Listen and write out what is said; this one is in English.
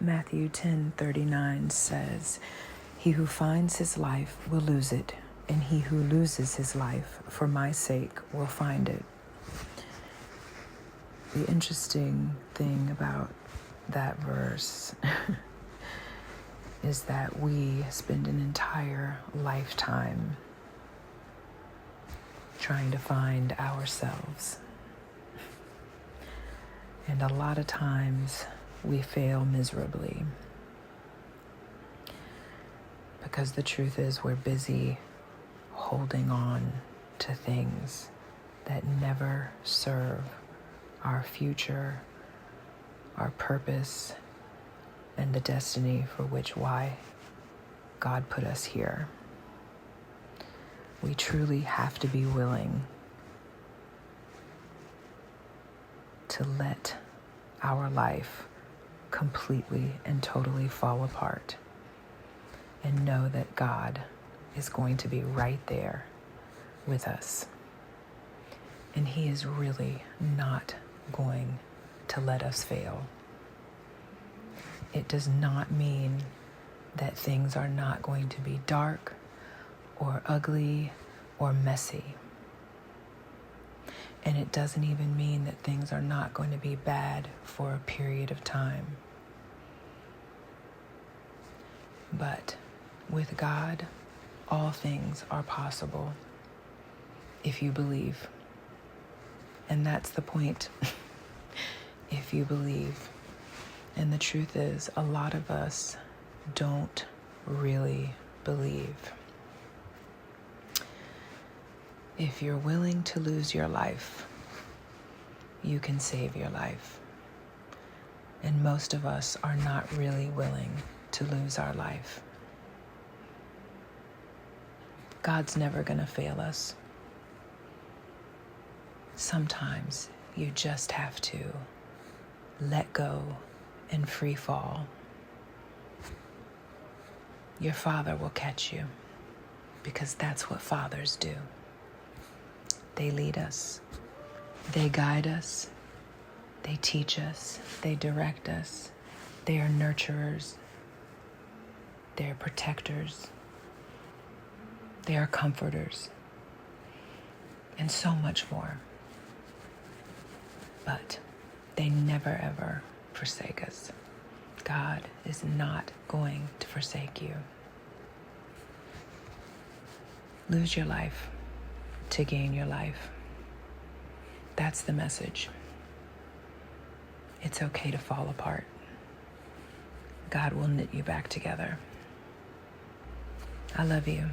Matthew 10:39 says, "He who finds his life will lose it, and he who loses his life for my sake will find it." The interesting thing about that verse is that we spend an entire lifetime trying to find ourselves. And a lot of times we fail miserably because the truth is we're busy holding on to things that never serve our future, our purpose, and the destiny for why God put us here. We truly have to be willing to let our life completely and totally fall apart and know that God is going to be right there with us. And He is really not going to let us fail. It does not mean that things are not going to be dark or ugly or messy. And it doesn't even mean that things are not going to be bad for a period of time. But with God, all things are possible if you believe. And that's the point. If you believe. And the truth is, a lot of us don't really believe. If you're willing to lose your life, you can save your life. And most of us are not really willing to lose our life. God's never going to fail us. Sometimes you just have to let go and free fall. Your Father will catch you because that's what fathers do. They lead us, they guide us, they teach us, they direct us, they are nurturers, they are protectors, they are comforters, and so much more. But they never ever forsake us. God is not going to forsake you. Lose your life to gain your life. That's the message. It's okay to fall apart. God will knit you back together. I love you.